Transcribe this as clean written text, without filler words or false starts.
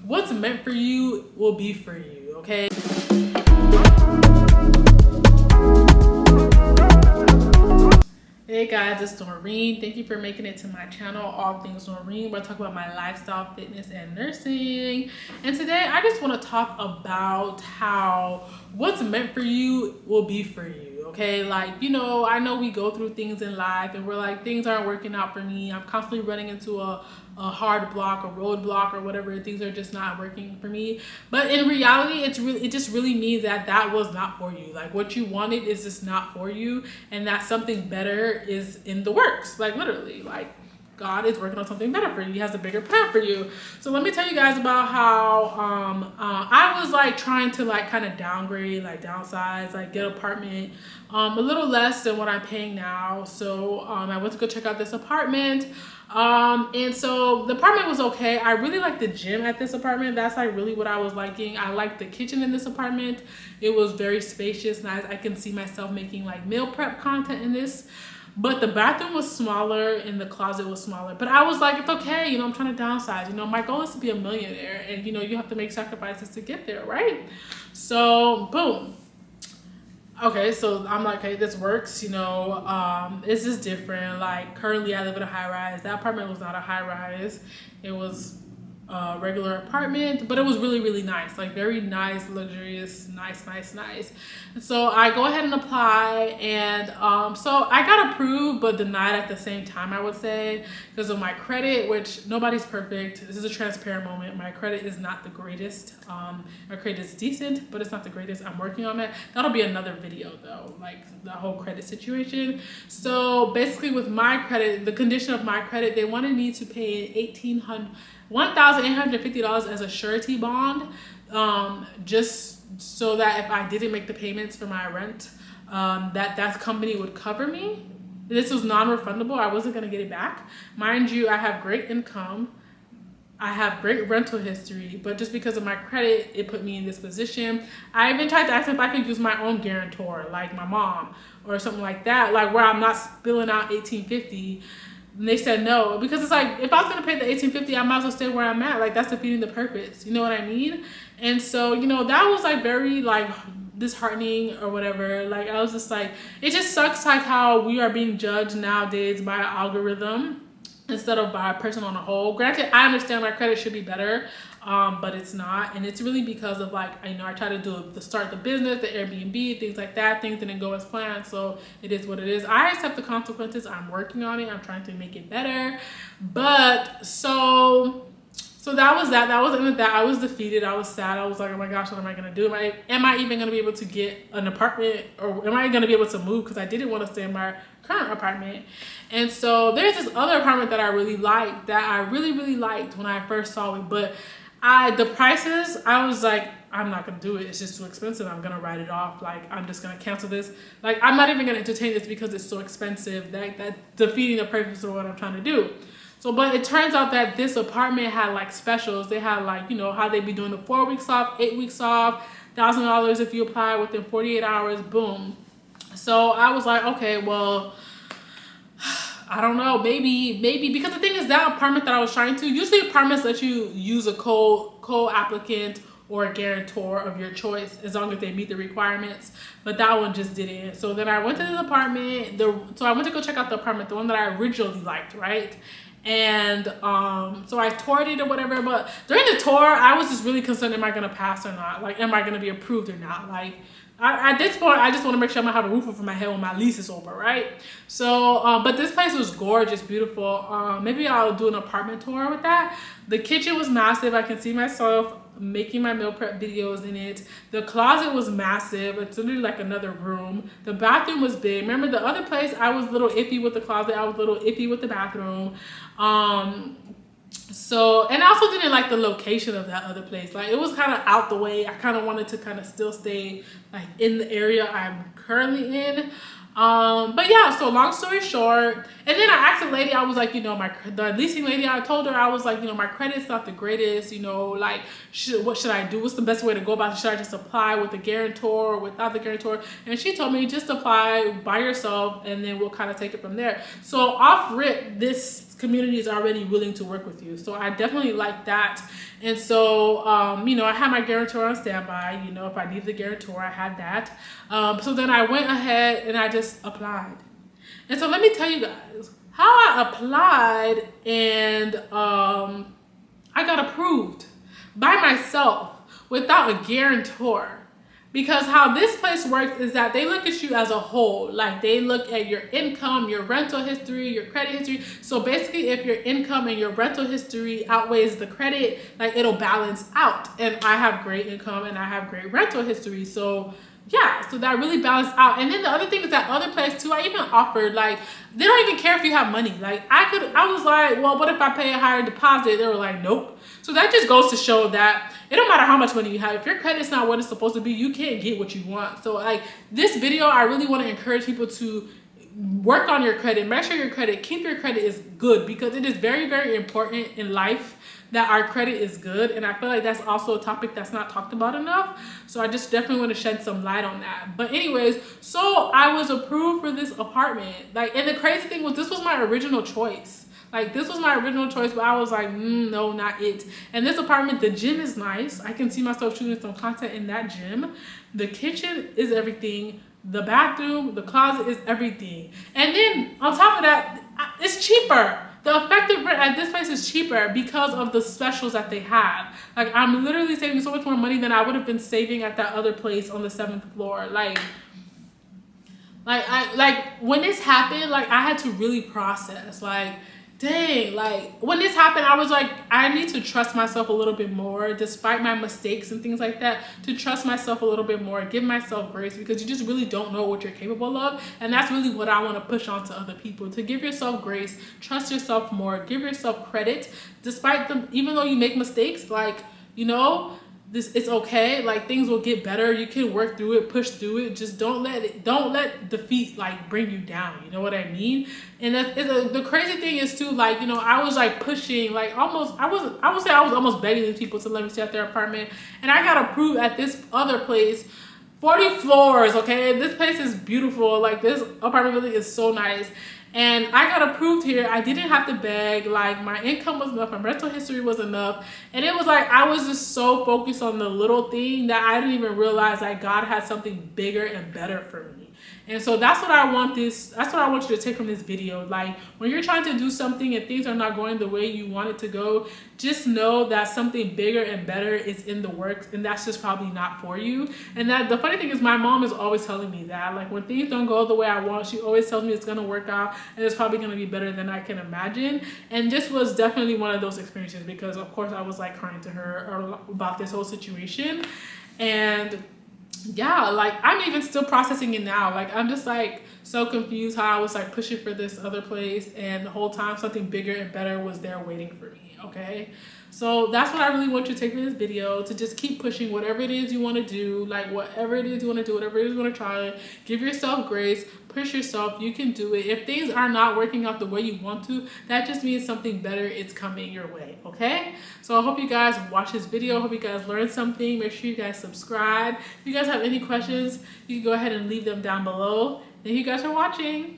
what's meant for you will be for you, okay? Hey guys, it's Doreen. Thank you for making it to my channel, All Things Doreen, where I talk about my lifestyle, fitness, and nursing. And today I just want to talk about how what's meant for you will be for you. Okay, like, you know, I know we go through things in life and we're like, things aren't working out for me. I'm constantly running into a hard block, a roadblock, or whatever. Things are just not working for me. But in reality, it just really means that was not for you. Like, what you wanted is just not for you, and that something better is in the works. Like, literally, like, God is working on something better for you. He has a bigger plan for you. So let me tell you guys about how I was like trying to like kind of downgrade, like downsize, like get an apartment a little less than what I'm paying now. So I went to go check out this apartment. And so the apartment was okay. I really like the gym at this apartment. That's like really what I was liking. I like the kitchen in this apartment. It was very spacious, nice. I can see myself making like meal prep content in this. But the bathroom was smaller and the closet was smaller. But I was like, it's okay, you know, I'm trying to downsize. You know, my goal is to be a millionaire, and you know, you have to make sacrifices to get there, right? So boom. Okay, so I'm like, hey, this works, you know, this is different. Like, currently I live in a high rise. That apartment was not a high rise. It was a regular apartment, but it was really, really nice. Like, very nice, luxurious, nice. And so I go ahead and apply, and so I got approved but denied at the same time, I would say, because of my credit, which nobody's perfect. This is a transparent moment. My credit is not the greatest. My credit is decent, but it's not the greatest. I'm working on it. That'll be another video though, like the whole credit situation. So basically with my credit, the condition of my credit, they wanted me to pay $1,850 as a surety bond, just so that if I didn't make the payments for my rent, that company would cover me. This was non-refundable. I wasn't gonna get it back. Mind you, I have great income. I have great rental history, but just because of my credit, it put me in this position. I even tried to ask if I could use my own guarantor, like my mom or something like that, like where I'm not spilling out $1,850. And they said no, because it's like, if I was gonna pay the $1,850, I might as well stay where I'm at. Like, that's defeating the purpose. You know what I mean? And so, you know, that was like very like disheartening or whatever. Like, I was just like, it just sucks like how we are being judged nowadays by an algorithm instead of by a person on a whole. Granted, I understand my credit should be better, but it's not. And it's really because of like, you know, I try to start the business, the Airbnb, things like that. Things didn't go as planned, so it is what it is. I accept the consequences. I'm working on it. I'm trying to make it better. But so that was that. That was the end of that. I was defeated. I was sad. I was like, oh my gosh, what am I gonna do? Am I even gonna be able to get an apartment, or am I gonna be able to move? Because I didn't want to stay in my current apartment. And so there's this other apartment that I really liked, that I really liked when I first saw it. But the prices, I was like, I'm not gonna do it. It's just too expensive. I'm gonna write it off. Like, I'm just gonna cancel this. Like, I'm not even gonna entertain this because it's so expensive. That's defeating the purpose of what I'm trying to do. So, but it turns out that this apartment had like specials. They had like, you know, how they be doing the 4 weeks off, 8 weeks off, $1,000 if you apply within 48 hours, boom. So I was like, okay, well, I don't know, maybe, because the thing is, that apartment that I was trying to, usually apartments let you use a co-applicant or a guarantor of your choice as long as they meet the requirements, but that one just didn't. So then I went to this apartment, so I went to go check out the apartment, the one that I originally liked, right? And so I toured it or whatever, but during the tour, I was just really concerned, am I gonna pass or not? Like, am I gonna be approved or not? Like, at this point, I just want to make sure I'm gonna have a roof over my head when my lease is over, right? So, but this place was gorgeous, beautiful. Maybe I'll do an apartment tour with that. The kitchen was massive. I can see myself making my meal prep videos in it. The closet was massive. It's literally like another room. The bathroom was big. Remember the other place, I was a little iffy with the closet. I was a little iffy with the bathroom. So, and I also didn't like the location of that other place. Like, it was kind of out the way. I kind of wanted to kind of still stay like in the area I'm currently in. But yeah, so long story short, and then I asked the lady, I was like, the leasing lady, I told her, I was like, my credit's not the greatest, like, what should I do? What's the best way to go about it? Should I just apply with a guarantor or without the guarantor? And she told me, just apply by yourself, and then we'll kind of take it from there. So off rip, this community is already willing to work with you. So I definitely like that. And so, I had my guarantor on standby. If I needed the guarantor, I had that. So then I went ahead and I just applied. And so let me tell you guys how I applied, and I got approved by myself without a guarantor. Because how this place works is that they look at you as a whole. Like, they look at your income, your rental history, your credit history. So basically, if your income and your rental history outweighs the credit, like, it'll balance out. And I have great income and I have great rental history. So yeah, so that really balanced out. And then the other thing is that other place too, I even offered, like, they don't even care if you have money. Like, I was like, well, what if I pay a higher deposit? They were like, nope. So that just goes to show that it don't matter how much money you have. If your credit's not what it's supposed to be, you can't get what you want. So like, this video, I really want to encourage people to work on your credit. Make sure keep your credit is good, because it is very, very important in life that our credit is good. And I feel like that's also a topic that's not talked about enough. So I just definitely want to shed some light on that. But anyways, so I was approved for this apartment. Like, and the crazy thing was, this was my original choice. Like, this was my original choice, but I was like, no, not it. And this apartment, the gym is nice. I can see myself shooting some content in that gym. The kitchen is everything. The bathroom, the closet is everything. And then on top of that, it's cheaper. The effective rent at this place is cheaper because of the specials that they have. Like, I'm literally saving so much more money than I would have been saving at that other place on the 7th floor. Like when this happened, like, I had to really process, like, dang, like, when this happened, I was like, I need to trust myself a little bit more, despite my mistakes and things like that, to trust myself a little bit more, give myself grace, because you just really don't know what you're capable of. And that's really what I want to push on to other people, to give yourself grace, trust yourself more, give yourself credit, despite even though you make mistakes, like, it's okay. Like, things will get better. You can work through it, push through it. Just don't let defeat, like, bring you down. You know what I mean? And the crazy thing is too, like, I was like pushing, like, almost, I would say I was almost begging these people to let me stay at their apartment. And I got approved at this other place, 40 floors. Okay, this place is beautiful. Like, this apartment building is so nice. And I got approved here. I didn't have to beg. Like, my income was enough. My rental history was enough. And it was like, I was just so focused on the little thing that I didn't even realize that God had something bigger and better for me. And so that's what I want you to take from this video. Like, when you're trying to do something and things are not going the way you want it to go, just know that something bigger and better is in the works, and that's just probably not for you. And that the funny thing is, my mom is always telling me that, like, when things don't go the way I want, she always tells me it's gonna work out and it's probably gonna be better than I can imagine. And this was definitely one of those experiences, because of course I was like crying to her about this whole situation. And yeah, like, I'm even still processing it now. Like, I'm just like so confused how I was like pushing for this other place, and the whole time something bigger and better was there waiting for me. Okay, so that's what I really want you to take from this video, to just keep pushing whatever it is you want to do. Like, whatever it is you want to do, whatever it is you want to try, give yourself grace, push yourself. You can do it. If things are not working out the way you want to, that just means something better is coming your way. Okay, so I hope you guys watch this video. I hope you guys learned something. Make sure you guys subscribe. If you guys have any questions, you can go ahead and leave them down below. Thank you guys for watching.